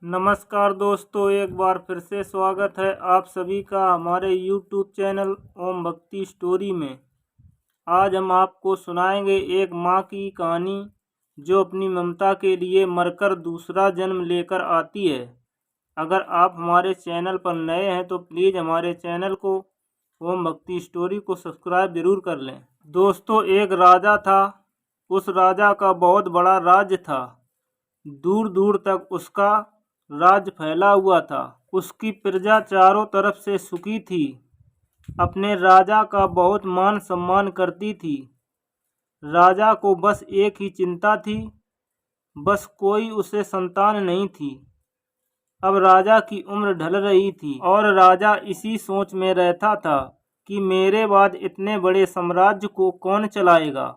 नमस्कार दोस्तों, एक बार फिर से स्वागत है आप सभी का हमारे YouTube चैनल ओम भक्ति स्टोरी में। आज हम आपको सुनाएंगे एक माँ की कहानी जो अपनी ममता के लिए मरकर दूसरा जन्म लेकर आती है। अगर आप हमारे चैनल पर नए हैं तो प्लीज़ हमारे चैनल को ओम भक्ति स्टोरी को सब्सक्राइब ज़रूर कर लें। दोस्तों, एक राजा था। उस राजा का बहुत बड़ा राज्य था। दूर दूर तक उसका राज्य फैला हुआ था। उसकी प्रजा चारों तरफ से सुखी थी। अपने राजा का बहुत मान सम्मान करती थी। राजा को बस एक ही चिंता थी, बस कोई उसे संतान नहीं थी। अब राजा की उम्र ढल रही थी और राजा इसी सोच में रहता था कि मेरे बाद इतने बड़े साम्राज्य को कौन चलाएगा।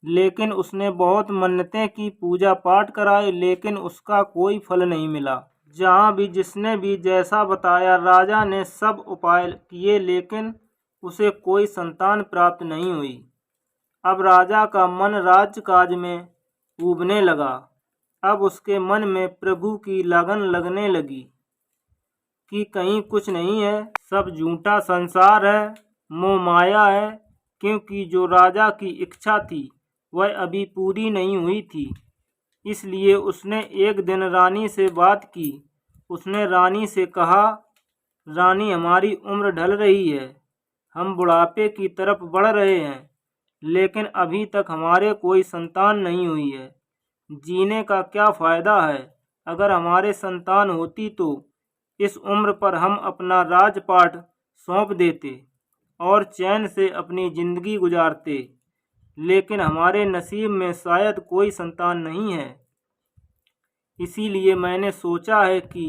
लेकिन उसने बहुत मन्नतें की, पूजा पाठ कराए, लेकिन उसका कोई फल नहीं मिला। जहाँ भी जिसने भी जैसा बताया राजा ने सब उपाय किए, लेकिन उसे कोई संतान प्राप्त नहीं हुई। अब राजा का मन राजकाज में ऊबने लगा। अब उसके मन में प्रभु की लगन लगने लगी कि कहीं कुछ नहीं है, सब झूठा संसार है, मोह माया है। क्योंकि जो राजा की इच्छा थी वह अभी पूरी नहीं हुई थी। इसलिए उसने एक दिन रानी से बात की। उसने रानी से कहा, रानी, हमारी उम्र ढल रही है, हम बुढ़ापे की तरफ बढ़ रहे हैं, लेकिन अभी तक हमारे कोई संतान नहीं हुई है। जीने का क्या फ़ायदा है? अगर हमारे संतान होती तो इस उम्र पर हम अपना राजपाट सौंप देते और चैन से अपनी ज़िंदगी गुजारते। लेकिन हमारे नसीब में शायद कोई संतान नहीं है। इसीलिए मैंने सोचा है कि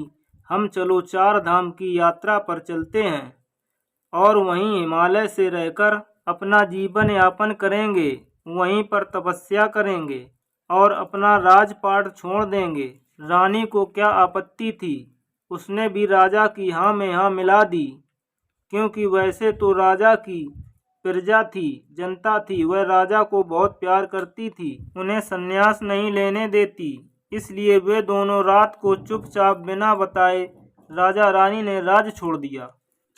हम चलो 4 धाम की यात्रा पर चलते हैं और वहीं हिमालय से रहकर अपना जीवन यापन करेंगे। वहीं पर तपस्या करेंगे और अपना राजपाट छोड़ देंगे। रानी को क्या आपत्ति थी? उसने भी राजा की हाँ में हाँ मिला दी। क्योंकि वैसे तो राजा की प्रजा थी, जनता थी, वह राजा को बहुत प्यार करती थी, उन्हें संन्यास नहीं लेने देती। इसलिए वे दोनों रात को चुपचाप बिना बताए राजा रानी ने राज्य छोड़ दिया।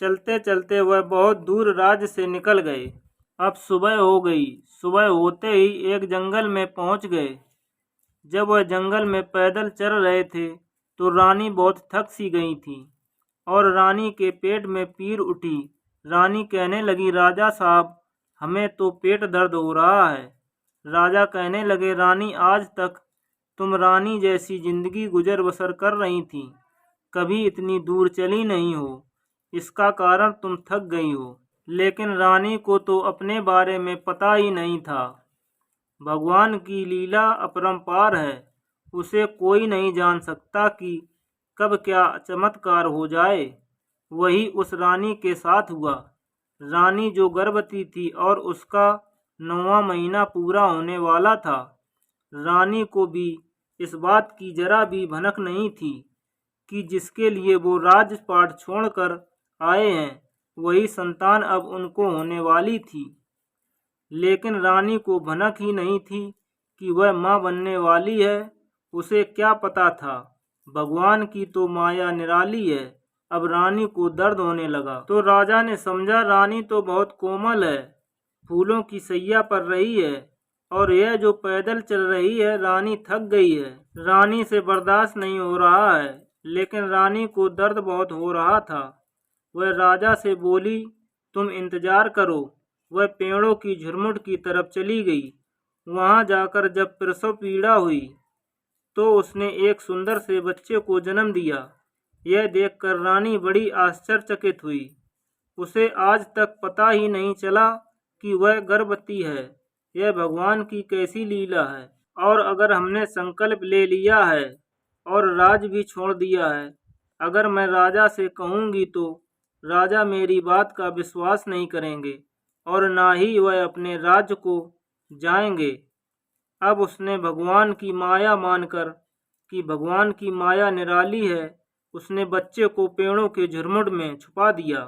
चलते चलते वह बहुत दूर राज्य से निकल गए। अब सुबह हो गई। सुबह होते ही एक जंगल में पहुंच गए। जब वह जंगल में पैदल चल रहे थे तो रानी बहुत थक सी गई थी और रानी के पेट में पीड़ उठी। रानी कहने लगी, राजा साहब, हमें तो पेट दर्द हो रहा है। राजा कहने लगे, रानी, आज तक तुम रानी जैसी जिंदगी गुजर बसर कर रही थी, कभी इतनी दूर चली नहीं हो। इसका कारण तुम थक गई हो। लेकिन रानी को तो अपने बारे में पता ही नहीं था। भगवान की लीला अपरंपार है, उसे कोई नहीं जान सकता कि कब क्या चमत्कार हो जाए। वही उस रानी के साथ हुआ। रानी जो गर्भवती थी और उसका 9वां महीना पूरा होने वाला था। रानी को भी इस बात की जरा भी भनक नहीं थी कि जिसके लिए वो राजपाट छोड़कर आए हैं वही संतान अब उनको होने वाली थी। लेकिन रानी को भनक ही नहीं थी कि वह माँ बनने वाली है। उसे क्या पता था, भगवान की तो माया निराली है। अब रानी को दर्द होने लगा तो राजा ने समझा, रानी तो बहुत कोमल है, फूलों की सैया पर रही है और यह जो पैदल चल रही है, रानी थक गई है, रानी से बर्दाश्त नहीं हो रहा है। लेकिन रानी को दर्द बहुत हो रहा था। वह राजा से बोली, तुम इंतजार करो। वह पेड़ों की झुरमुट की तरफ चली गई। वहां जाकर जब प्रसव पीड़ा हुई तो उसने एक सुंदर से बच्चे को जन्म दिया। यह देखकर रानी बड़ी आश्चर्यचकित हुई। उसे आज तक पता ही नहीं चला कि वह गर्भवती है। यह भगवान की कैसी लीला है। और अगर हमने संकल्प ले लिया है और राज भी छोड़ दिया है, अगर मैं राजा से कहूँगी तो राजा मेरी बात का विश्वास नहीं करेंगे और ना ही वह अपने राज्य को जाएंगे। अब उसने भगवान की माया मानकर कि भगवान की माया निराली है, उसने बच्चे को पेड़ों के झुरमुट में छुपा दिया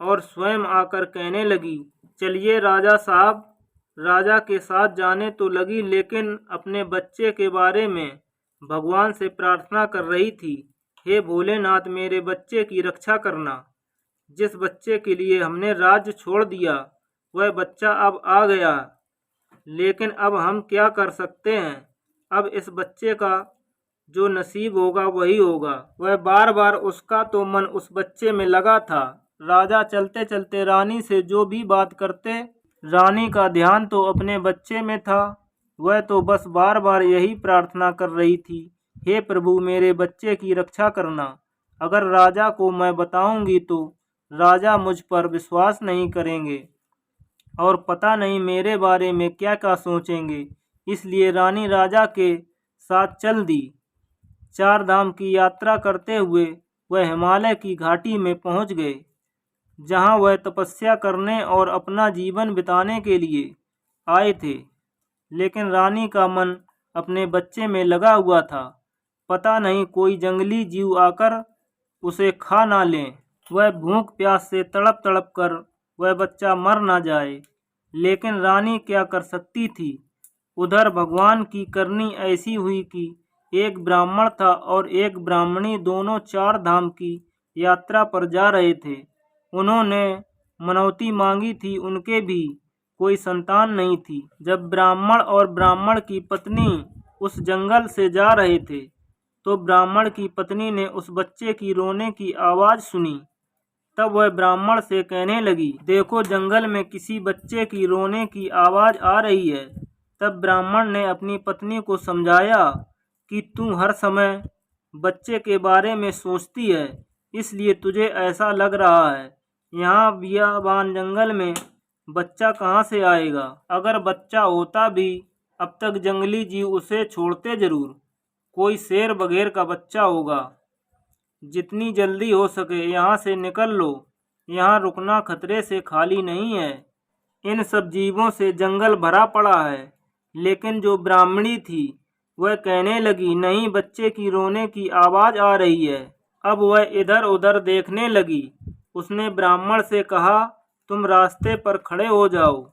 और स्वयं आकर कहने लगी, चलिए राजा साहब। राजा के साथ जाने तो लगी, लेकिन अपने बच्चे के बारे में भगवान से प्रार्थना कर रही थी, हे भोलेनाथ मेरे बच्चे की रक्षा करना। जिस बच्चे के लिए हमने राज्य छोड़ दिया वह बच्चा अब आ गया, लेकिन अब हम क्या कर सकते हैं। अब इस बच्चे का जो नसीब होगा वही होगा। वह बार बार उसका तो मन उस बच्चे में लगा था। राजा चलते चलते रानी से जो भी बात करते, रानी का ध्यान तो अपने बच्चे में था। वह तो बस बार बार यही प्रार्थना कर रही थी, हे प्रभु मेरे बच्चे की रक्षा करना। अगर राजा को मैं बताऊंगी तो राजा मुझ पर विश्वास नहीं करेंगे और पता नहीं मेरे बारे में क्या क्या सोचेंगे। इसलिए रानी राजा के साथ चल दी। 4 धाम की यात्रा करते हुए वह हिमालय की घाटी में पहुंच गए, जहां वह तपस्या करने और अपना जीवन बिताने के लिए आए थे। लेकिन रानी का मन अपने बच्चे में लगा हुआ था। पता नहीं कोई जंगली जीव आकर उसे खा ना ले, वह भूख प्यास से तड़प तड़प कर वह बच्चा मर ना जाए। लेकिन रानी क्या कर सकती थी। उधर भगवान की करनी ऐसी हुई कि एक ब्राह्मण था और एक ब्राह्मणी, दोनों 4 धाम की यात्रा पर जा रहे थे। उन्होंने मनौती मांगी थी, उनके भी कोई संतान नहीं थी। जब ब्राह्मण और ब्राह्मण की पत्नी उस जंगल से जा रहे थे तो ब्राह्मण की पत्नी ने उस बच्चे की रोने की आवाज़ सुनी। तब वह ब्राह्मण से कहने लगी, देखो जंगल में किसी बच्चे की रोने की आवाज़ आ रही है। तब ब्राह्मण ने अपनी पत्नी को समझाया कि तू हर समय बच्चे के बारे में सोचती है, इसलिए तुझे ऐसा लग रहा है। यहाँ बियाबान जंगल में बच्चा कहाँ से आएगा। अगर बच्चा होता भी अब तक जंगली जीव उसे छोड़ते जरूर। कोई शेर बगैर का बच्चा होगा। जितनी जल्दी हो सके यहाँ से निकल लो, यहाँ रुकना खतरे से खाली नहीं है। इन सब जीवों से जंगल भरा पड़ा है। लेकिन जो ब्राह्मणी थी वह कहने लगी, नहीं, बच्चे की रोने की आवाज़ आ रही है। अब वह इधर उधर देखने लगी। उसने ब्राह्मण से कहा, तुम रास्ते पर खड़े हो जाओ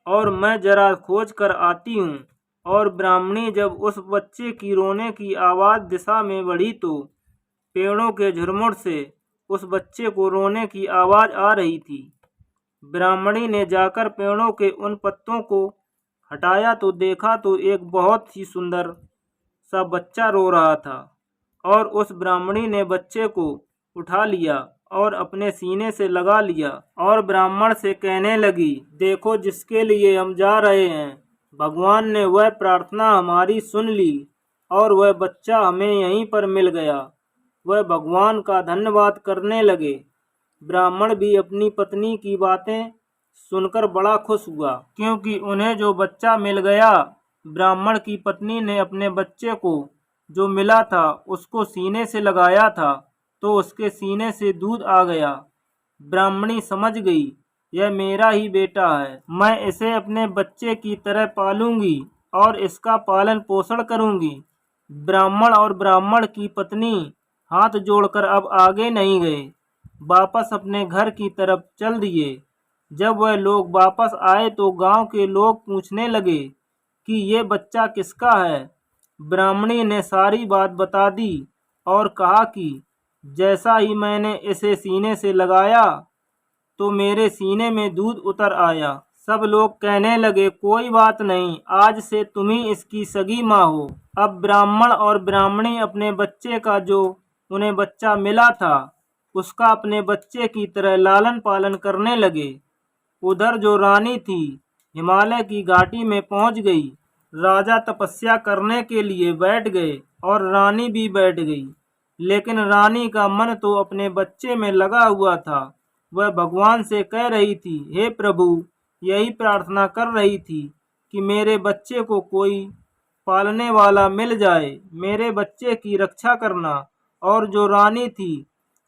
और मैं जरा खोज कर आती हूँ। और ब्राह्मणी जब उस बच्चे की रोने की आवाज़ दिशा में बढ़ी तो पेड़ों के झुरमुट से उस बच्चे को रोने की आवाज़ आ रही थी। ब्राह्मणी ने जाकर पेड़ों के उन पत्तों को हटाया तो देखा तो एक बहुत ही सुंदर सा बच्चा रो रहा था। और उस ब्राह्मणी ने बच्चे को उठा लिया और अपने सीने से लगा लिया और ब्राह्मण से कहने लगी, देखो जिसके लिए हम जा रहे हैं भगवान ने वह प्रार्थना हमारी सुन ली और वह बच्चा हमें यहीं पर मिल गया। वह भगवान का धन्यवाद करने लगे। ब्राह्मण भी अपनी पत्नी की बातें सुनकर बड़ा खुश हुआ, क्योंकि उन्हें जो बच्चा मिल गया। ब्राह्मण की पत्नी ने अपने बच्चे को जो मिला था उसको सीने से लगाया था तो उसके सीने से दूध आ गया। ब्राह्मणी समझ गई, यह मेरा ही बेटा है, मैं इसे अपने बच्चे की तरह पालूंगी और इसका पालन पोषण करूंगी। ब्राह्मण और ब्राह्मण की पत्नी हाथ जोड़कर अब आगे नहीं गए, वापस अपने घर की तरफ चल दिए। जब वह लोग वापस आए तो गांव के लोग पूछने लगे कि ये बच्चा किसका है। ब्राह्मणी ने सारी बात बता दी और कहा कि जैसा ही मैंने इसे सीने से लगाया तो मेरे सीने में दूध उतर आया। सब लोग कहने लगे, कोई बात नहीं, आज से तुम ही इसकी सगी माँ हो। अब ब्राह्मण और ब्राह्मणी अपने बच्चे का जो उन्हें बच्चा मिला था उसका अपने बच्चे की तरह लालन पालन करने लगे। उधर जो रानी थी हिमालय की घाटी में पहुंच गई। राजा तपस्या करने के लिए बैठ गए और रानी भी बैठ गई। लेकिन रानी का मन तो अपने बच्चे में लगा हुआ था। वह भगवान से कह रही थी, हे प्रभु, यही प्रार्थना कर रही थी कि मेरे बच्चे को कोई पालने वाला मिल जाए, मेरे बच्चे की रक्षा करना। और जो रानी थी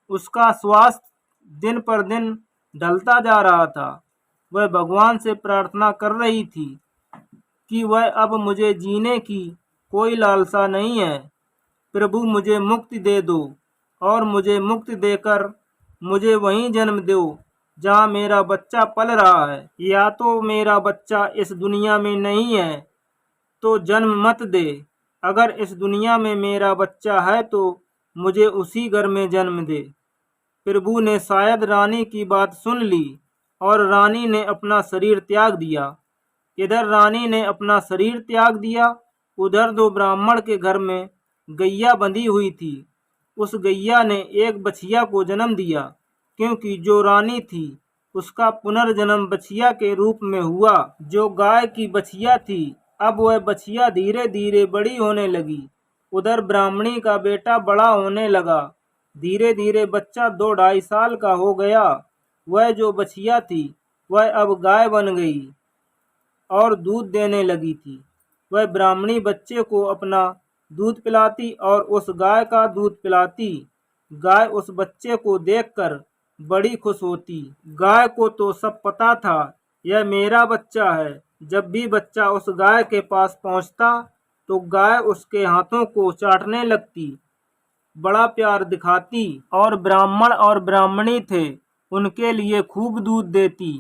उसका स्वास्थ्य दिन पर दिन ढलता जा रहा था। वह भगवान से प्रार्थना कर रही थी कि वह अब मुझे जीने की कोई लालसा नहीं है, प्रभु मुझे मुक्ति दे दो और मुझे मुक्ति देकर मुझे वहीं जन्म दो जहाँ मेरा बच्चा पल रहा है। या तो मेरा बच्चा इस दुनिया में नहीं है तो जन्म मत दे, अगर इस दुनिया में मेरा बच्चा है तो मुझे उसी घर में जन्म दे। प्रभु ने शायद रानी की बात सुन ली और रानी ने अपना शरीर त्याग दिया। इधर रानी ने अपना शरीर त्याग दिया, उधर दो ब्राह्मण के घर में गैया बंधी हुई थी। उस गैया ने एक बछिया को जन्म दिया, क्योंकि जो रानी थी उसका पुनर्जन्म बछिया के रूप में हुआ। जो गाय की बछिया थी, अब वह बछिया धीरे धीरे बड़ी होने लगी। उधर ब्राह्मणी का बेटा बड़ा होने लगा। धीरे धीरे बच्चा 2-2.5 साल का हो गया। वह जो बछिया थी वह अब गाय बन गई और दूध देने लगी थी। वह ब्राह्मणी बच्चे को अपना दूध पिलाती और उस गाय का दूध पिलाती। गाय उस बच्चे को देखकर बड़ी खुश होती। गाय को तो सब पता था, यह मेरा बच्चा है। जब भी बच्चा उस गाय के पास पहुंचता तो गाय उसके हाथों को चाटने लगती, बड़ा प्यार दिखाती और ब्राह्मण और ब्राह्मणी थे उनके लिए खूब दूध देती।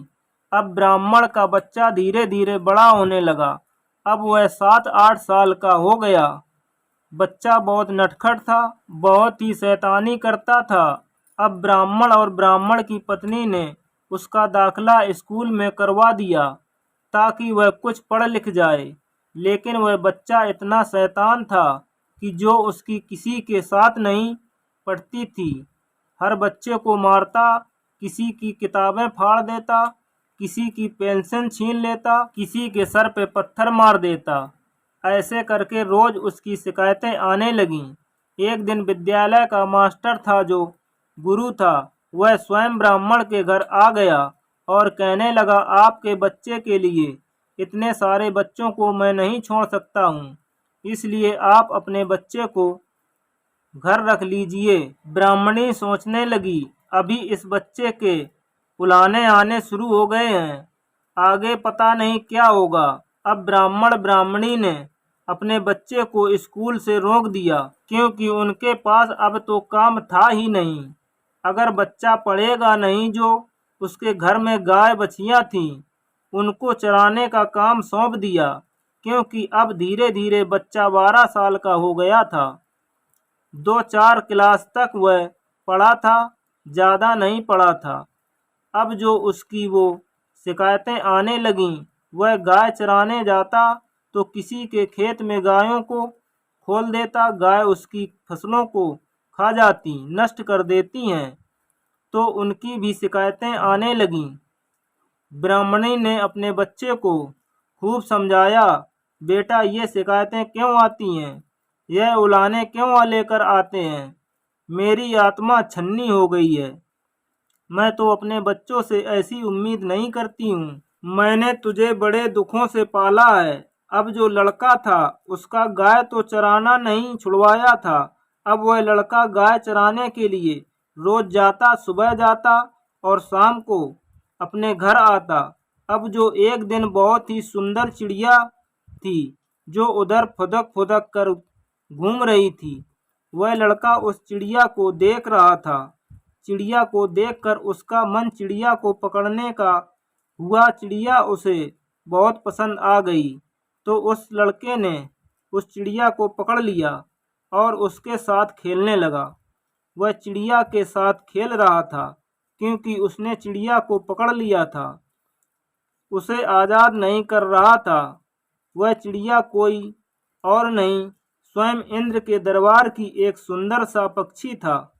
अब ब्राह्मण का बच्चा धीरे धीरे बड़ा होने लगा। अब वह 7-8 साल का हो गया। बच्चा बहुत नटखट था, बहुत ही शैतानी करता था। अब ब्राह्मण और ब्राह्मण की पत्नी ने उसका दाखिला स्कूल में करवा दिया ताकि वह कुछ पढ़ लिख जाए। लेकिन वह बच्चा इतना शैतान था कि जो उसकी किसी के साथ नहीं पढ़ती थी। हर बच्चे को मारता, किसी की किताबें फाड़ देता, किसी की पेंशन छीन लेता, किसी के सर पे पत्थर मार देता। ऐसे करके रोज उसकी शिकायतें आने लगीं। एक दिन विद्यालय का मास्टर था, जो गुरु था, वह स्वयं ब्राह्मण के घर आ गया और कहने लगा, आपके बच्चे के लिए इतने सारे बच्चों को मैं नहीं छोड़ सकता हूँ, इसलिए आप अपने बच्चे को घर रख लीजिए। ब्राह्मणी सोचने लगी, अभी इस बच्चे के उलाने आने शुरू हो गए हैं, आगे पता नहीं क्या होगा। अब ब्राह्मण ब्राह्मणी ने अपने बच्चे को स्कूल से रोक दिया, क्योंकि उनके पास अब तो काम था ही नहीं। अगर बच्चा पढ़ेगा नहीं, जो उसके घर में गाय बछियां थीं उनको चराने का काम सौंप दिया, क्योंकि अब धीरे धीरे बच्चा 12 साल का हो गया था। 2-4 क्लास तक वह पढ़ा था, ज़्यादा नहीं पढ़ा था। अब जो उसकी वो शिकायतें आने लगीं, वह गाय चराने जाता तो किसी के खेत में गायों को खोल देता। गाय उसकी फसलों को खा जाती, नष्ट कर देती हैं, तो उनकी भी शिकायतें आने लगीं। ब्राह्मणी ने अपने बच्चे को खूब समझाया, बेटा ये शिकायतें क्यों आती हैं, यह उलाहने क्यों लेकर आते हैं। मेरी आत्मा छन्नी हो गई है। मैं तो अपने बच्चों से ऐसी उम्मीद नहीं करती हूँ। मैंने तुझे बड़े दुखों से पाला है। अब जो लड़का था उसका गाय तो चराना नहीं छुड़वाया था, अब वह लड़का गाय चराने के लिए रोज जाता, सुबह जाता और शाम को अपने घर आता। अब जो एक दिन बहुत ही सुंदर चिड़िया थी, जो उधर फुदक फुदक कर घूम रही थी, वह लड़का उस चिड़िया को देख रहा था। चिड़िया को देखकर उसका मन चिड़िया को पकड़ने का हुआ। चिड़िया उसे बहुत पसंद आ गई, तो उस लड़के ने उस चिड़िया को पकड़ लिया और उसके साथ खेलने लगा। वह चिड़िया के साथ खेल रहा था, क्योंकि उसने चिड़िया को पकड़ लिया था, उसे आज़ाद नहीं कर रहा था। वह चिड़िया कोई और नहीं, स्वयं इंद्र के दरबार की एक सुंदर सा पक्षी था,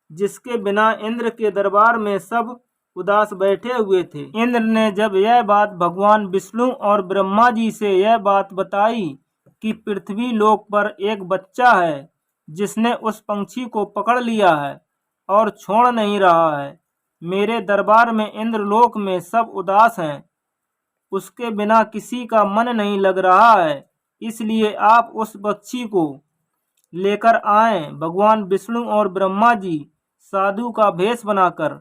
जिसके बिना इंद्र के दरबार में सब उदास बैठे हुए थे। इंद्र ने जब यह बात भगवान विष्णु और ब्रह्मा जी से यह बात बताई कि पृथ्वी लोक पर एक बच्चा है जिसने उस पंछी को पकड़ लिया है और छोड़ नहीं रहा है, मेरे दरबार में इंद्रलोक में सब उदास हैं, उसके बिना किसी का मन नहीं लग रहा है, इसलिए आप उस पक्षी को लेकर आएं। भगवान विष्णु और ब्रह्मा जी साधु का भेष बनाकर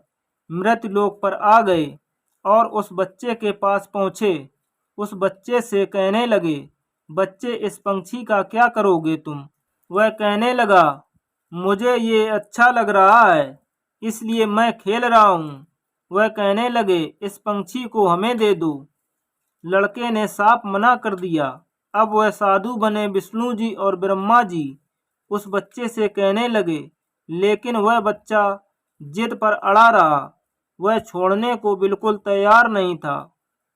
मृतलोक पर आ गए और उस बच्चे के पास पहुँचे। उस बच्चे से कहने लगे, बच्चे इस पंछी का क्या करोगे तुम? वह कहने लगा, मुझे ये अच्छा लग रहा है, इसलिए मैं खेल रहा हूँ। वह कहने लगे, इस पंछी को हमें दे दो। लड़के ने साफ मना कर दिया। अब वह साधु बने विष्णु जी और ब्रह्मा जी उस बच्चे से कहने लगे, लेकिन वह बच्चा जिद पर अड़ा रहा। वह छोड़ने को बिल्कुल तैयार नहीं था।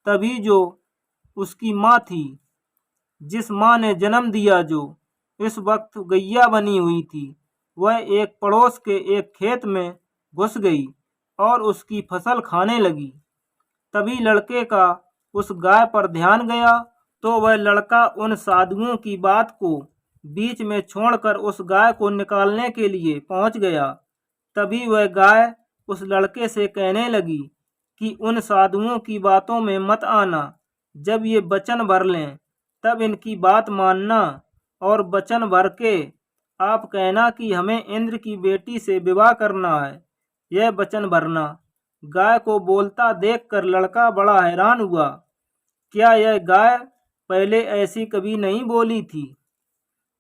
तभी जो उसकी माँ थी, जिस माँ ने जन्म दिया, जो इस वक्त गैया बनी हुई थी, वह एक पड़ोस के एक खेत में घुस गई और उसकी फसल खाने लगी। तभी लड़के का उस गाय पर ध्यान गया, तो वह लड़का उन साधुओं की बात को बीच में छोड़कर उस गाय को निकालने के लिए पहुंच गया। तभी वह गाय उस लड़के से कहने लगी कि उन साधुओं की बातों में मत आना। जब ये वचन भर लें तब इनकी बात मानना, और वचन भर के आप कहना कि हमें इंद्र की बेटी से विवाह करना है। यह वचन भरना। गाय को बोलता देखकर लड़का बड़ा हैरान हुआ। क्या यह गाय पहले ऐसी कभी नहीं बोली थी?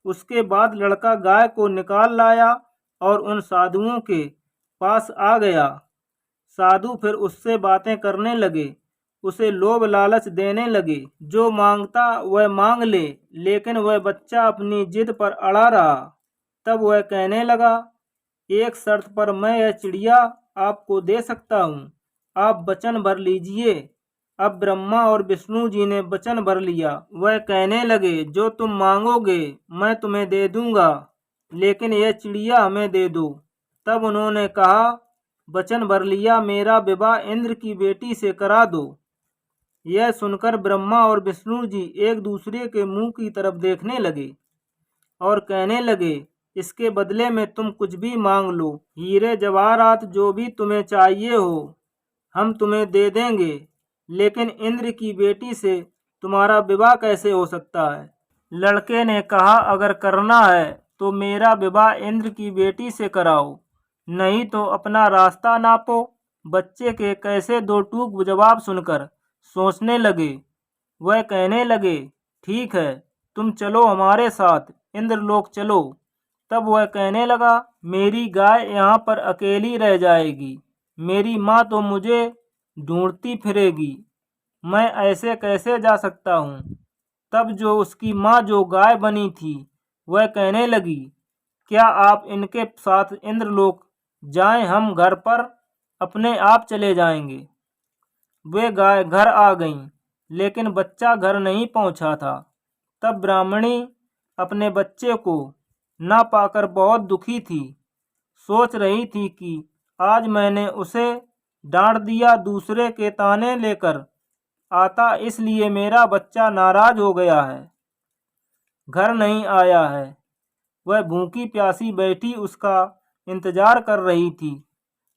उसके बाद लड़का गाय को निकाल लाया और उन साधुओं के पास आ गया। साधु फिर उससे बातें करने लगे, उसे लोभ लालच देने लगे। जो मांगता वह मांग ले, लेकिन वह बच्चा अपनी जिद पर अड़ा रहा। तब वह कहने लगा, एक शर्त पर मैं यह चिड़िया आपको दे सकता हूँ, आप वचन भर लीजिए। अब ब्रह्मा और विष्णु जी ने वचन भर लिया। वह कहने लगे, जो तुम मांगोगे मैं तुम्हें दे दूंगा, लेकिन यह चिड़िया हमें दे दो। तब उन्होंने कहा, वचन भर लिया, मेरा विवाह इंद्र की बेटी से करा दो। यह सुनकर ब्रह्मा और विष्णु जी एक दूसरे के मुंह की तरफ देखने लगे और कहने लगे, इसके बदले में तुम कुछ भी मांग लो, हीरे जवाहरात जो भी तुम्हें चाहिए हो हम तुम्हें दे देंगे, लेकिन इंद्र की बेटी से तुम्हारा विवाह कैसे हो सकता है? लड़के ने कहा, अगर करना है तो मेरा विवाह इंद्र की बेटी से कराओ, नहीं तो अपना रास्ता नापो। बच्चे के कैसे दो टूक जवाब सुनकर सोचने लगे। वह कहने लगे, ठीक है, तुम चलो हमारे साथ, इंद्रलोक चलो। तब वह कहने लगा, मेरी गाय यहाँ पर अकेली रह जाएगी, मेरी माँ तो मुझे ढूंढती फिरेगी, मैं ऐसे कैसे जा सकता हूँ? तब जो उसकी माँ जो गाय बनी थी, वह कहने लगी, क्या आप इनके साथ इंद्रलोक जाएं, हम घर पर अपने आप चले जाएंगे। वे गाय घर आ गईं, लेकिन बच्चा घर नहीं पहुंचा था। तब ब्राह्मणी अपने बच्चे को ना पाकर बहुत दुखी थी। सोच रही थी कि आज मैंने उसे डांट दिया, दूसरे के ताने लेकर आता, इसलिए मेरा बच्चा नाराज हो गया है, घर नहीं आया है। वह भूखी प्यासी बैठी उसका इंतजार कर रही थी,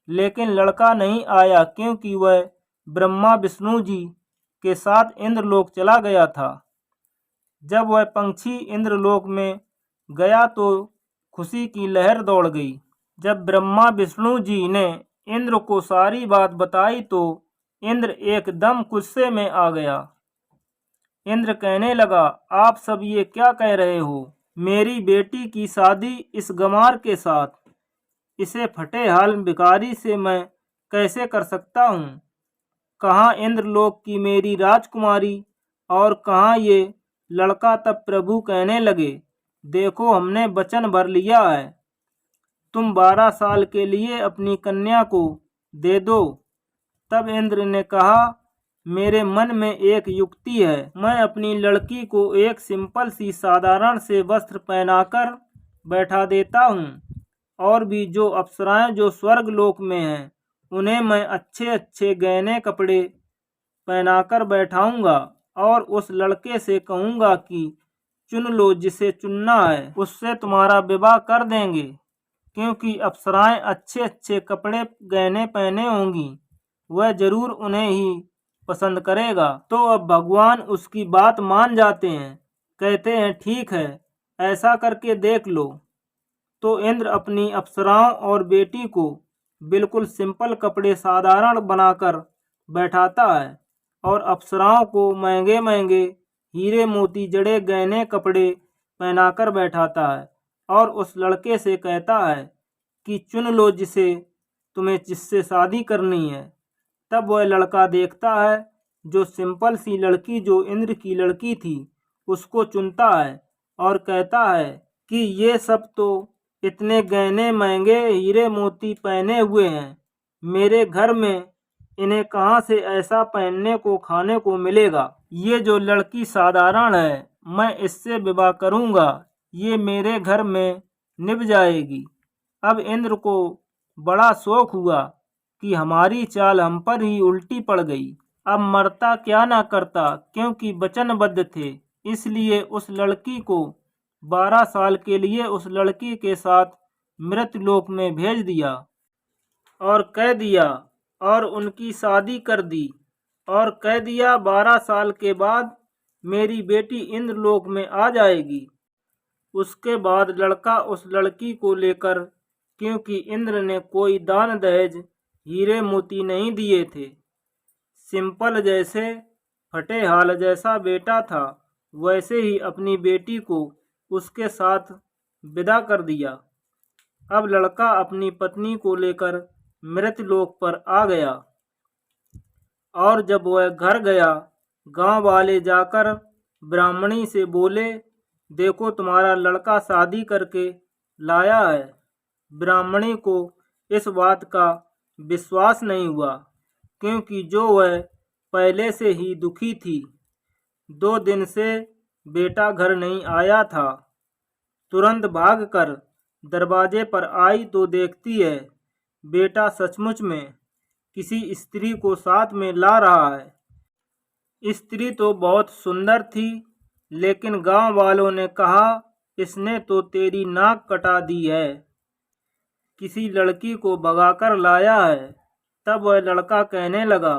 लेकिन लड़का नहीं आया, क्योंकि वह ब्रह्मा विष्णु जी के साथ इंद्रलोक चला गया था। जब वह पंछी इंद्रलोक में गया तो खुशी की लहर दौड़ गई। जब ब्रह्मा विष्णु जी ने इंद्र को सारी बात बताई तो इंद्र एकदम गुस्से में आ गया। इंद्र कहने लगा, आप सब ये क्या कह रहे हो? मेरी बेटी की शादी इस गंवार के साथ, इसे फटे हाल भिखारी से मैं कैसे कर सकता हूँ? कहाँ इंद्रलोक की मेरी राजकुमारी और कहाँ ये लड़का? तब प्रभु कहने लगे, देखो हमने वचन भर लिया है, तुम 12 साल के लिए अपनी कन्या को दे दो। तब इंद्र ने कहा, मेरे मन में एक युक्ति है, मैं अपनी लड़की को एक सिंपल सी साधारण से वस्त्र पहनाकर बैठा देता हूँ, और भी जो अप्सराएं जो स्वर्ग लोक में हैं उन्हें मैं अच्छे अच्छे गहने कपड़े पहनाकर बैठाऊंगा, और उस लड़के से कहूँगा कि चुन लो जिसे चुनना है, उससे तुम्हारा विवाह कर देंगे, क्योंकि अप्सराएं अच्छे अच्छे कपड़े गहने पहने होंगी, वह जरूर उन्हें ही पसंद करेगा। तो अब भगवान उसकी बात मान जाते हैं, कहते हैं ठीक है, ऐसा करके देख लो। तो इंद्र अपनी अप्सराओं और बेटी को बिल्कुल सिंपल कपड़े साधारण बनाकर बैठाता है, और अप्सराओं को महंगे महंगे हीरे मोती जड़े गहने कपड़े पहनाकर बैठाता है, और उस लड़के से कहता है कि चुन लो जिससे शादी करनी है। तब वह लड़का देखता है जो सिंपल सी लड़की जो इंद्र की लड़की थी उसको चुनता है और कहता है कि ये सब तो इतने गहने महंगे हीरे मोती पहने हुए हैं, मेरे घर में इन्हें कहाँ से ऐसा पहनने को खाने को मिलेगा। ये जो लड़की साधारण है, मैं इससे विवाह करूँगा, ये मेरे घर में निभ जाएगी। अब इंद्र को बड़ा शौक हुआ कि हमारी चाल हम पर ही उल्टी पड़ गई। अब मरता क्या ना करता, क्योंकि वचनबद्ध थे, इसलिए उस लड़की को 12 साल के लिए उस लड़की के साथ मृतलोक में भेज दिया और कह दिया और उनकी शादी कर दी और कह दिया 12 साल के बाद मेरी बेटी इंद्रलोक में आ जाएगी। उसके बाद लड़का उस लड़की को लेकर, क्योंकि इंद्र ने कोई दान दहेज हीरे मोती नहीं दिए थे, सिंपल जैसे फटे हाल जैसा बेटा था, वैसे ही अपनी बेटी को उसके साथ विदा कर दिया। अब लड़का अपनी पत्नी को लेकर मृतलोक पर आ गया और जब वह घर गया, गांव वाले जाकर ब्राह्मणी से बोले, देखो तुम्हारा लड़का शादी करके लाया है। ब्राह्मणी को इस बात का विश्वास नहीं हुआ, क्योंकि जो वह पहले से ही दुखी थी। 2 दिन से बेटा घर नहीं आया था। तुरंत भागकर दरवाजे पर आई तो देखती है बेटा सचमुच में किसी स्त्री को साथ में ला रहा है। स्त्री तो बहुत सुंदर थी, लेकिन गांव वालों ने कहा इसने तो तेरी नाक कटा दी है, किसी लड़की को भगाकर लाया है। तब वह लड़का कहने लगा,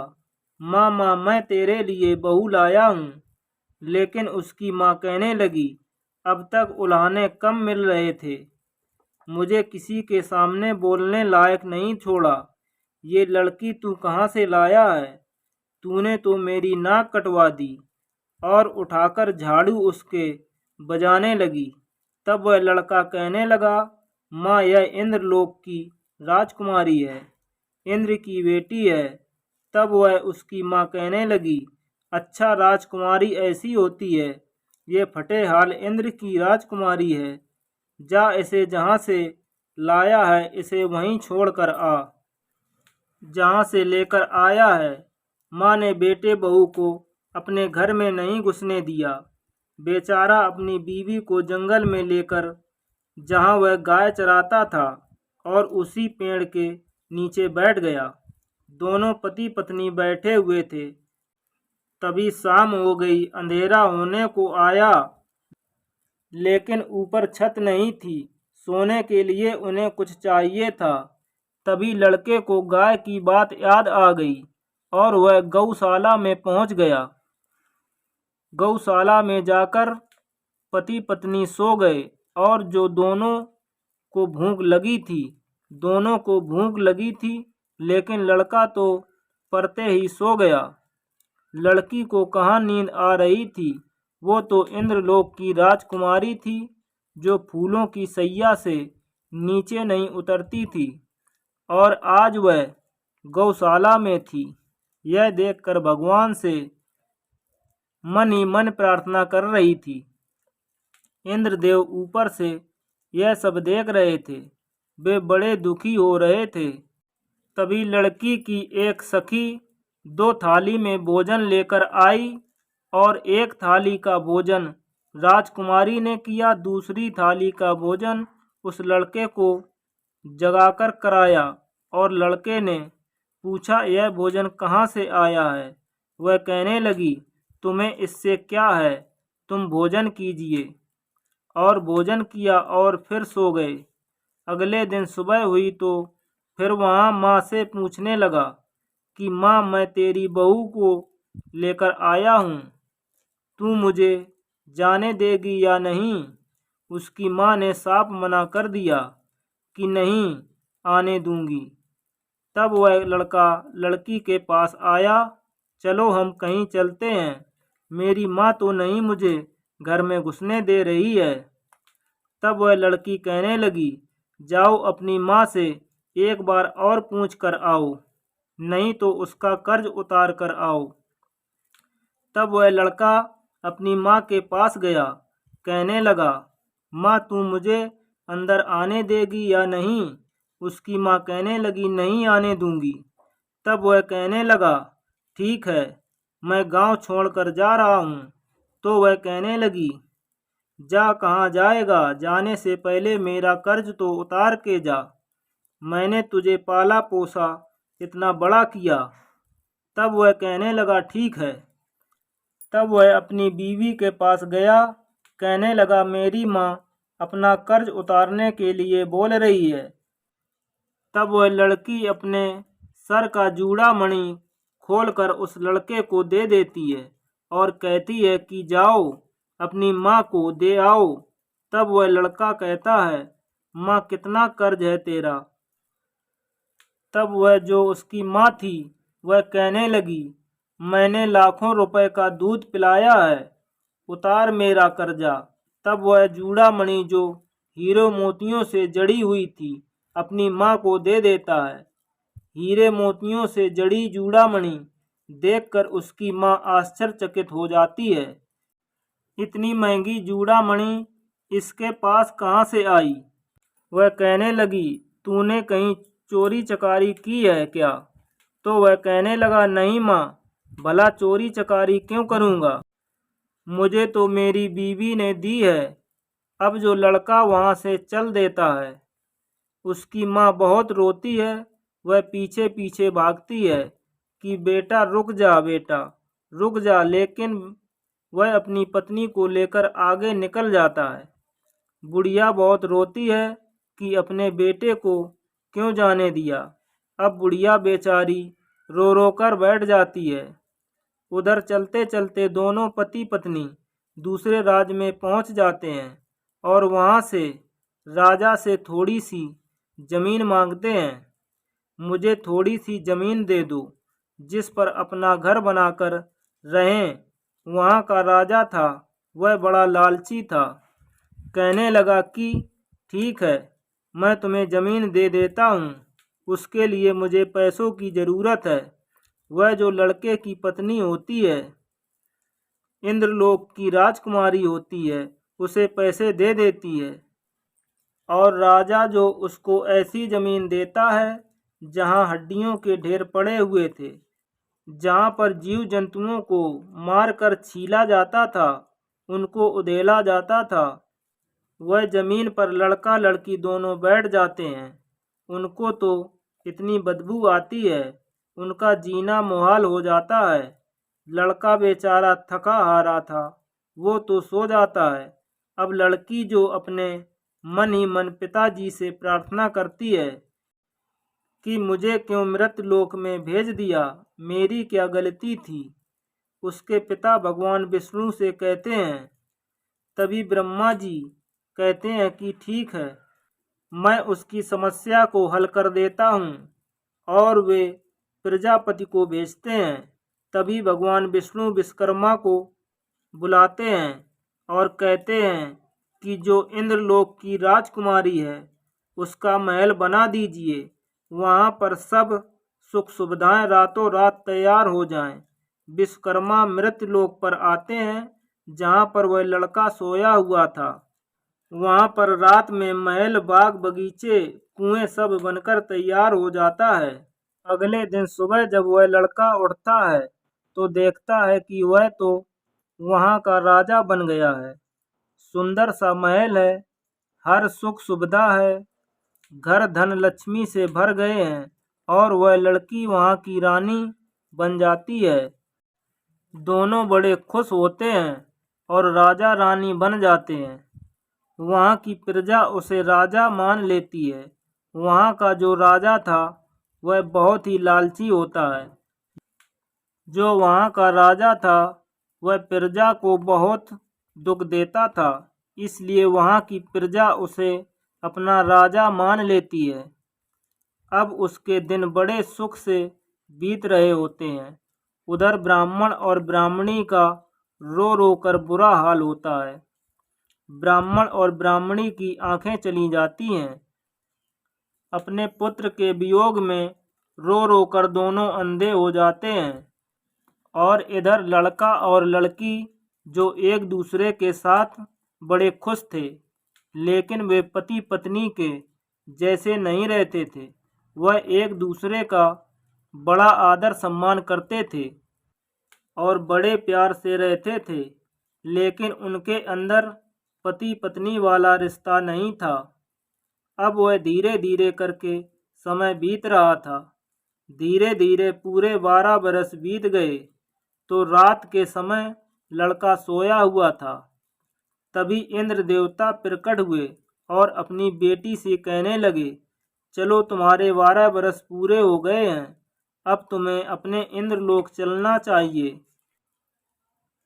माँ मैं तेरे लिए बहू लाया हूँ। लेकिन उसकी माँ कहने लगी, अब तक उल्हाने कम मिल रहे थे, मुझे किसी के सामने बोलने लायक नहीं छोड़ा, ये लड़की तू कहाँ से लाया है, तूने तो मेरी नाक कटवा दी। और उठाकर झाड़ू उसके बजाने लगी। तब वह लड़का कहने लगा, माँ यह इंद्रलोक की राजकुमारी है, इंद्र की बेटी है। तब वह उसकी माँ कहने लगी, अच्छा राजकुमारी ऐसी होती है, ये फटे हाल इंद्र की राजकुमारी है, जा इसे जहाँ से लाया है इसे वहीं छोड़ कर आ, जहाँ से लेकर आया है। माँ ने बेटे बहू को अपने घर में नहीं घुसने दिया। बेचारा अपनी बीवी को जंगल में लेकर, जहाँ वह गाय चराता था, और उसी पेड़ के नीचे बैठ गया। दोनों पति पत्नी बैठे हुए थे। तभी शाम हो गई, अंधेरा होने को आया, लेकिन ऊपर छत नहीं थी, सोने के लिए उन्हें कुछ चाहिए था। तभी लड़के को गाय की बात याद आ गई और वह गौशाला में पहुंच गया। गौशाला में जाकर पति पत्नी सो गए और दोनों को भूख लगी थी, लेकिन लड़का तो परते ही सो गया। लड़की को कहाँ नींद आ रही थी, वो तो इंद्रलोक की राजकुमारी थी, जो फूलों की सैया से नीचे नहीं उतरती थी, और आज वह गौशाला में थी। यह देखकर भगवान से मन ही मन प्रार्थना कर रही थी। इंद्रदेव ऊपर से यह सब देख रहे थे, वे बड़े दुखी हो रहे थे। तभी लड़की की एक सखी 2 थाली में भोजन लेकर आई, और एक थाली का भोजन राजकुमारी ने किया, दूसरी थाली का भोजन उस लड़के को जगाकर कराया। और लड़के ने पूछा, यह भोजन कहाँ से आया है? वह कहने लगी, तुम्हें इससे क्या है, तुम भोजन कीजिए। और भोजन किया और फिर सो गए। अगले दिन सुबह हुई तो फिर वहाँ माँ से पूछने लगा कि माँ मैं तेरी बहू को लेकर आया हूँ, तू मुझे जाने देगी या नहीं? उसकी माँ ने साफ मना कर दिया कि नहीं आने दूंगी। तब वह लड़का लड़की के पास आया, चलो हम कहीं चलते हैं, मेरी माँ तो नहीं मुझे घर में घुसने दे रही है। तब वह लड़की कहने लगी, जाओ अपनी माँ से एक बार और पूछ कर आओ, नहीं तो उसका कर्ज उतार कर आओ। तब वह लड़का अपनी माँ के पास गया। कहने लगा, माँ तू मुझे अंदर आने देगी या नहीं? उसकी माँ कहने लगी, नहीं आने दूंगी। तब वह कहने लगा, ठीक है, मैं गांव छोड़कर जा रहा हूँ। तो वह कहने लगी, जा, कहाँ जाएगा? जाने से पहले मेरा कर्ज तो उतार के जा। मैंने तुझे पाला पोसा, इतना बड़ा किया। तब वह कहने लगा, ठीक है। तब वह अपनी बीवी के पास गया। कहने लगा, मेरी माँ अपना कर्ज उतारने के लिए बोल रही है। तब वह लड़की अपने सर का जूड़ा मणि खोलकर उस लड़के को दे देती है और कहती है कि जाओ अपनी माँ को दे आओ। तब वह लड़का कहता है, माँ कितना कर्ज है तेरा? तब वह जो उसकी माँ थी वह कहने लगी, मैंने लाखों रुपए का दूध पिलाया है, उतार मेरा कर्जा। तब वह जूड़ामणि जो हीरे मोतियों से जड़ी हुई थी अपनी माँ को दे देता है। हीरे मोतियों से जड़ी जूड़ामणि देखकर उसकी माँ आश्चर्यचकित हो जाती है। इतनी महंगी जूड़ामणि इसके पास कहाँ से आई? वह कहने लगी, तूने कहीं चोरी चकारी की है क्या? तो वह कहने लगा, नहीं माँ, भला चोरी चकारी क्यों करूँगा? मुझे तो मेरी बीवी ने दी है। अब जो लड़का वहाँ से चल देता है उसकी माँ बहुत रोती है। वह पीछे पीछे भागती है कि बेटा रुक जा, बेटा रुक जा, लेकिन वह अपनी पत्नी को लेकर आगे निकल जाता है। बुढ़िया बहुत रोती है कि अपने बेटे को क्यों जाने दिया। अब बुढ़िया बेचारी रो रो कर बैठ जाती है। उधर चलते चलते दोनों पति पत्नी दूसरे राज्य में पहुंच जाते हैं और वहां से राजा से थोड़ी सी जमीन मांगते हैं। मुझे थोड़ी सी जमीन दे दो जिस पर अपना घर बनाकर रहें। वहाँ का राजा था वह बड़ा लालची था। कहने लगा कि ठीक है, मैं तुम्हें जमीन दे देता हूँ, उसके लिए मुझे पैसों की ज़रूरत है। वह जो लड़के की पत्नी होती है, इंद्रलोक की राजकुमारी होती है, उसे पैसे दे देती है और राजा जो उसको ऐसी ज़मीन देता है जहाँ हड्डियों के ढेर पड़े हुए थे, जहाँ पर जीव जंतुओं को मारकर छीला जाता था, उनको उधेला जाता था। वह जमीन पर लड़का लड़की दोनों बैठ जाते हैं। उनको तो इतनी बदबू आती है, उनका जीना मुहाल हो जाता है। लड़का बेचारा थका हारा था, वो तो सो जाता है। अब लड़की जो अपने मन ही मन पिताजी से प्रार्थना करती है कि मुझे क्यों मृतलोक में भेज दिया, मेरी क्या गलती थी। उसके पिता भगवान विष्णु से कहते हैं। तभी ब्रह्मा जी कहते हैं कि ठीक है, मैं उसकी समस्या को हल कर देता हूँ, और वे प्रजापति को भेजते हैं। तभी भगवान विष्णु विश्वकर्मा को बुलाते हैं और कहते हैं कि जो इंद्रलोक की राजकुमारी है उसका महल बना दीजिए, वहाँ पर सब सुख सुविधाएं रातों रात तैयार हो जाएं। विश्वकर्मा मृतलोक पर आते हैं जहाँ पर वह लड़का सोया हुआ था। वहाँ पर रात में महल, बाग, बगीचे, कुएं सब बनकर तैयार हो जाता है। अगले दिन सुबह जब वह लड़का उठता है तो देखता है कि वह तो वहाँ का राजा बन गया है। सुंदर सा महल है, हर सुख सुविधा है, घर धन लक्ष्मी से भर गए हैं और वह लड़की वहाँ की रानी बन जाती है। दोनों बड़े खुश होते हैं और राजा रानी बन जाते हैं। वहाँ की प्रजा उसे राजा मान लेती है। वहाँ का जो राजा था वह बहुत ही लालची होता है। जो वहाँ का राजा था वह प्रजा को बहुत दुख देता था, इसलिए वहाँ की प्रजा उसे अपना राजा मान लेती है। अब उसके दिन बड़े सुख से बीत रहे होते हैं। उधर ब्राह्मण और ब्राह्मणी का रो रो कर बुरा हाल होता है। ब्राह्मण और ब्राह्मणी की आंखें चली जाती हैं। अपने पुत्र के वियोग में रो रो कर दोनों अंधे हो जाते हैं। और इधर लड़का और लड़की जो एक दूसरे के साथ बड़े खुश थे, लेकिन वे पति पत्नी के जैसे नहीं रहते थे। वह एक दूसरे का बड़ा आदर सम्मान करते थे और बड़े प्यार से रहते थे, लेकिन उनके अंदर पति पत्नी वाला रिश्ता नहीं था। अब वह धीरे धीरे करके समय बीत रहा था। धीरे धीरे पूरे 12 बरस बीत गए तो रात के समय लड़का सोया हुआ था। तभी इंद्र देवता प्रकट हुए और अपनी बेटी से कहने लगे, चलो तुम्हारे 12 बरस पूरे हो गए हैं, अब तुम्हें अपने इंद्रलोक चलना चाहिए।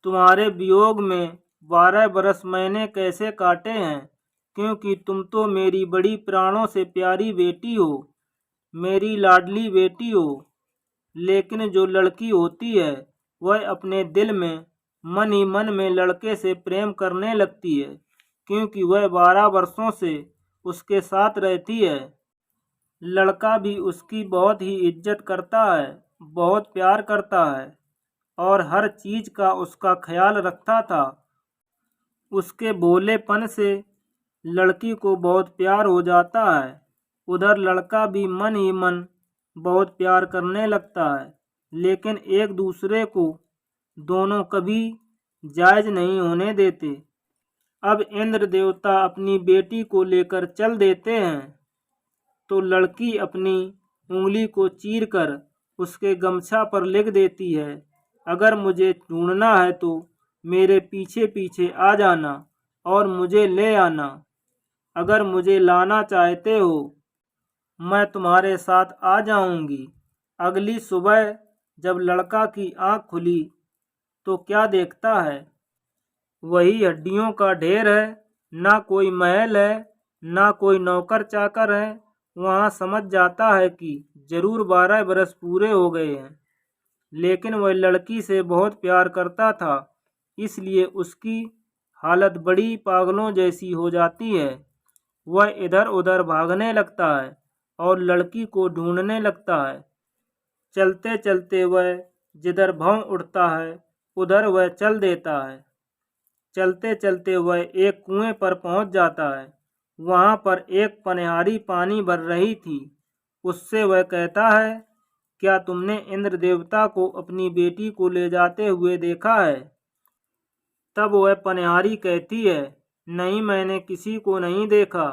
तुम्हारे वियोग में 12 बरस मैंने कैसे काटे हैं, क्योंकि तुम तो मेरी बड़ी प्राणों से प्यारी बेटी हो, मेरी लाडली बेटी हो। लेकिन जो लड़की होती है वह अपने दिल में मन ही मन में लड़के से प्रेम करने लगती है, क्योंकि वह 12 वर्षों से उसके साथ रहती है। लड़का भी उसकी बहुत ही इज्जत करता है, बहुत प्यार करता है और हर चीज का उसका ख्याल रखता था। उसके भोलेपन से लड़की को बहुत प्यार हो जाता है। उधर लड़का भी मन ही मन बहुत प्यार करने लगता है, लेकिन एक दूसरे को दोनों कभी जायज नहीं होने देते। अब इंद्र देवता अपनी बेटी को लेकर चल देते हैं तो लड़की अपनी उंगली को चीरकर उसके गमछा पर लिख देती है, अगर मुझे ढूंढना है तो मेरे पीछे पीछे आ जाना और मुझे ले आना। अगर मुझे लाना चाहते हो मैं तुम्हारे साथ आ जाऊंगी। अगली सुबह जब लड़का की आंख खुली तो क्या देखता है, वही हड्डियों का ढेर है। ना कोई महल है, ना कोई नौकर चाकर है। वहाँ समझ जाता है कि जरूर 12 बरस पूरे हो गए हैं, लेकिन वह लड़की से बहुत प्यार करता था, इसलिए उसकी हालत बड़ी पागलों जैसी हो जाती है। वह इधर उधर भागने लगता है और लड़की को ढूंढने लगता है। चलते चलते वह जिधर भौं उठता है उधर वह चल देता है। चलते चलते वह एक कुएं पर पहुंच जाता है। वहां पर एक पनहारी पानी भर रही थी। उससे वह कहता है, क्या तुमने इंद्र देवता को अपनी बेटी को ले जाते हुए देखा है? तब वह पनहारी कहती है, नहीं, मैंने किसी को नहीं देखा।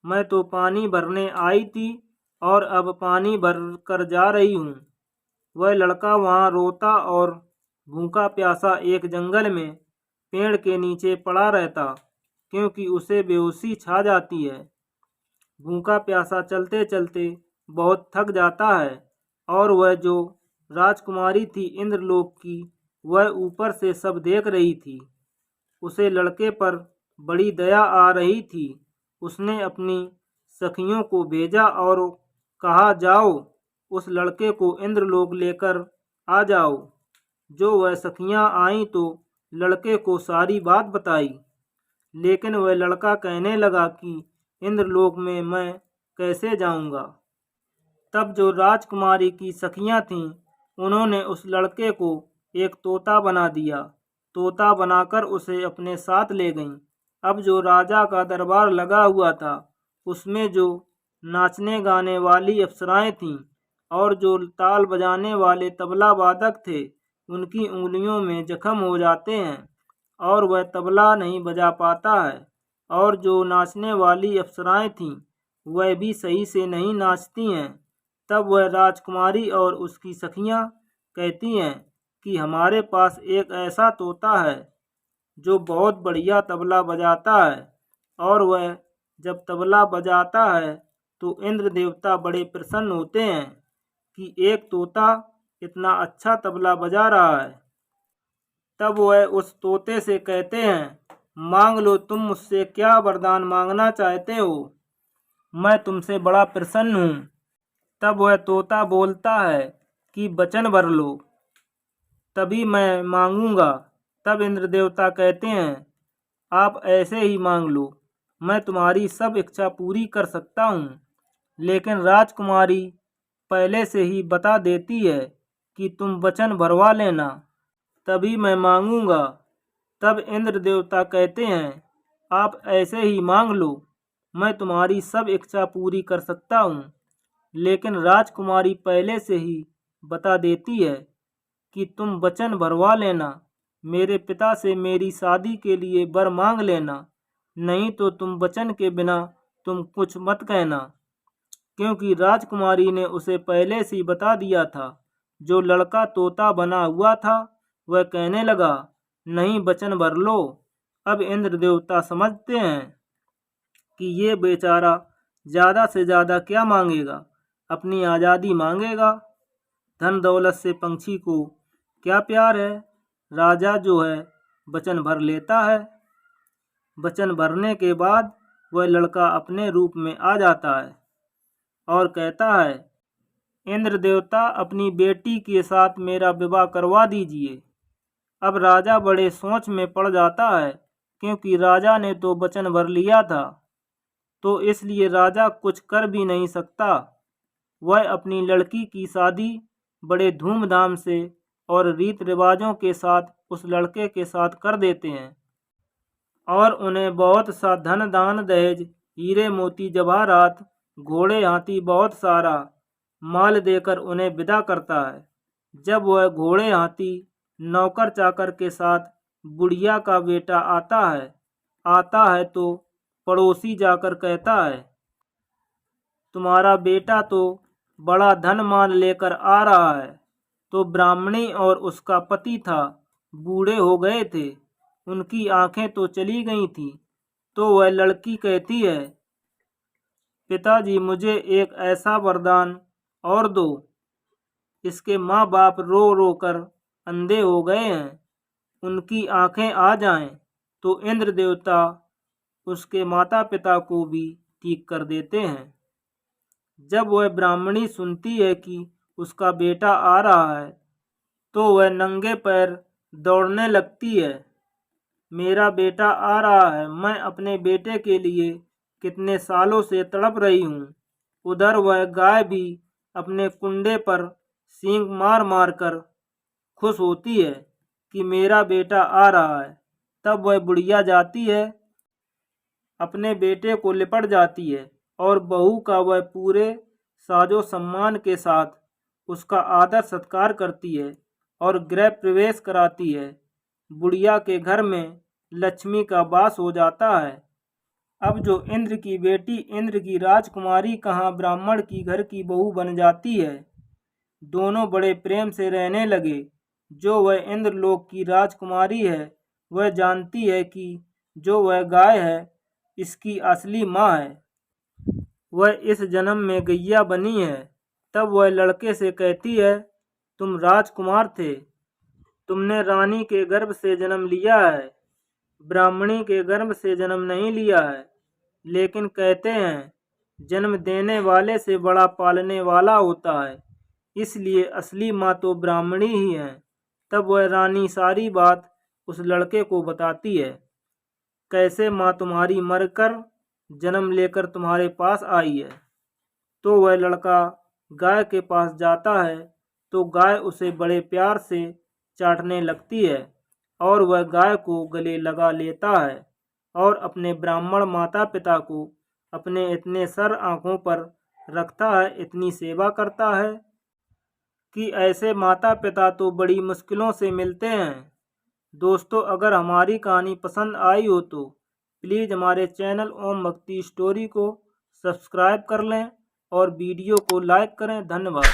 मैं तो पानी भरने आई थी और अब पानी भर कर जा रही हूँ। वह लड़का वहाँ रोता और भूखा प्यासा एक जंगल में पेड़ के नीचे पड़ा रहता, क्योंकि उसे बेहोशी छा जाती है। भूखा प्यासा चलते चलते बहुत थक जाता है और वह जो राजकुमारी थी इंद्रलोक की, वह ऊपर से सब देख रही थी। उसे लड़के पर बड़ी दया आ रही थी। उसने अपनी सखियों को भेजा और कहा, जाओ उस लड़के को इंद्रलोक लेकर आ जाओ। जो वह सखियां आईं तो लड़के को सारी बात बताई, लेकिन वह लड़का कहने लगा कि इंद्रलोक में मैं कैसे जाऊंगा। तब जो राजकुमारी की सखियां थीं, उन्होंने उस लड़के को एक तोता बना दिया। तोता बनाकर उसे अपने साथ ले गईं। अब जो राजा का दरबार लगा हुआ था, उसमें जो नाचने गाने वाली अप्सराएं थीं और जो ताल बजाने वाले तबला वादक थे, उनकी उंगलियों में जख्म हो जाते हैं और वह तबला नहीं बजा पाता है। और जो नाचने वाली अप्सराएं थीं, वह भी सही से नहीं नाचती हैं। तब वह राजकुमारी और उसकी सखियां कहती हैं कि हमारे पास एक ऐसा तोता है जो बहुत बढ़िया तबला बजाता है, और वह जब तबला बजाता है तो इंद्र देवता बड़े प्रसन्न होते हैं कि एक तोता इतना अच्छा तबला बजा रहा है। तब वह उस तोते से कहते हैं, मांग लो, तुम मुझसे क्या वरदान मांगना चाहते हो, मैं तुमसे बड़ा प्रसन्न हूँ। तब वह तोता बोलता है कि वचन भर लो, तभी मैं मांगूंगा। तब इंद्र देवता कहते हैं, आप ऐसे ही मांग लो, मैं तुम्हारी सब इच्छा पूरी कर सकता हूँ, लेकिन राजकुमारी पहले से ही बता देती है कि तुम वचन भरवा लेना, तभी मैं मांगूंगा। तब इंद्र देवता कहते हैं, आप ऐसे ही मांग लो, मैं तुम्हारी सब इच्छा पूरी कर सकता हूँ। लेकिन राजकुमारी पहले से ही बता देती है कि तुम वचन भरवा लेना, मेरे पिता से मेरी शादी के लिए वर मांग लेना, नहीं तो तुम वचन के बिना तुम कुछ मत कहना। क्योंकि राजकुमारी ने उसे पहले से ही बता दिया था। जो लड़का तोता बना हुआ था वह कहने लगा, नहीं वचन भर लो। अब इंद्र देवता समझते हैं कि ये बेचारा ज़्यादा से ज़्यादा क्या मांगेगा, अपनी आज़ादी मांगेगा। धन दौलत से पंछी को क्या प्यार है। राजा जो है वचन भर लेता है। वचन भरने के बाद वह लड़का अपने रूप में आ जाता है और कहता है, इंद्र देवता अपनी बेटी के साथ मेरा विवाह करवा दीजिए। अब राजा बड़े सोच में पड़ जाता है, क्योंकि राजा ने तो वचन भर लिया था, तो इसलिए राजा कुछ कर भी नहीं सकता। वह अपनी लड़की की शादी बड़े धूमधाम से और रीत रिवाजों के साथ उस लड़के के साथ कर देते हैं और उन्हें बहुत सा धन दान दहेज, हीरे मोती जवाहरात, घोड़े हाथी बहुत सारा माल देकर उन्हें विदा करता है। जब वह घोड़े हाथी नौकर चाकर के साथ बुढ़िया का बेटा आता है तो पड़ोसी जाकर कहता है, तुम्हारा बेटा तो बड़ा धन माल लेकर आ रहा है। तो ब्राह्मणी और उसका पति था बूढ़े हो गए थे, उनकी आंखें तो चली गई थीं। तो वह लड़की कहती है, पिताजी मुझे एक ऐसा वरदान और दो, इसके माँ बाप रो रो कर अंधे हो गए हैं, उनकी आंखें आ जाएं तो इंद्र देवता उसके माता पिता को भी ठीक कर देते हैं। जब वह ब्राह्मणी सुनती है कि उसका बेटा आ रहा है तो वह नंगे पैर दौड़ने लगती है। मेरा बेटा आ रहा है, मैं अपने बेटे के लिए कितने सालों से तड़प रही हूँ। उधर वह गाय भी अपने कुंडे पर सींग मार मार कर खुश होती है कि मेरा बेटा आ रहा है। तब वह बुढ़िया जाती है, अपने बेटे को लिपट जाती है और बहू का वह पूरे साजो सम्मान के साथ उसका आदर सत्कार करती है और गृह प्रवेश कराती है। बुढ़िया के घर में लक्ष्मी का वास हो जाता है। अब जो इंद्र की बेटी इंद्र की राजकुमारी कहाँ ब्राह्मण की घर की बहू बन जाती है। दोनों बड़े प्रेम से रहने लगे। जो वह इंद्रलोक की राजकुमारी है वह जानती है कि जो वह गाय है इसकी असली माँ है, वह इस जन्म में गैया बनी है। तब वह लड़के से कहती है, तुम राजकुमार थे, तुमने रानी के गर्भ से जन्म लिया है, ब्राह्मणी के गर्भ से जन्म नहीं लिया है। लेकिन कहते हैं जन्म देने वाले से बड़ा पालने वाला होता है, इसलिए असली माँ तो ब्राह्मणी ही है। तब वह रानी सारी बात उस लड़के को बताती है, कैसे माँ तुम्हारी मरकर जन्म लेकर तुम्हारे पास आई है। तो वह लड़का गाय के पास जाता है तो गाय उसे बड़े प्यार से चाटने लगती है और वह गाय को गले लगा लेता है और अपने ब्राह्मण माता पिता को अपने इतने सर आँखों पर रखता है, इतनी सेवा करता है कि ऐसे माता पिता तो बड़ी मुश्किलों से मिलते हैं। दोस्तों, अगर हमारी कहानी पसंद आई हो तो प्लीज़ हमारे चैनल ओम भक्ति स्टोरी को सब्सक्राइब कर लें और वीडियो को लाइक करें। धन्यवाद।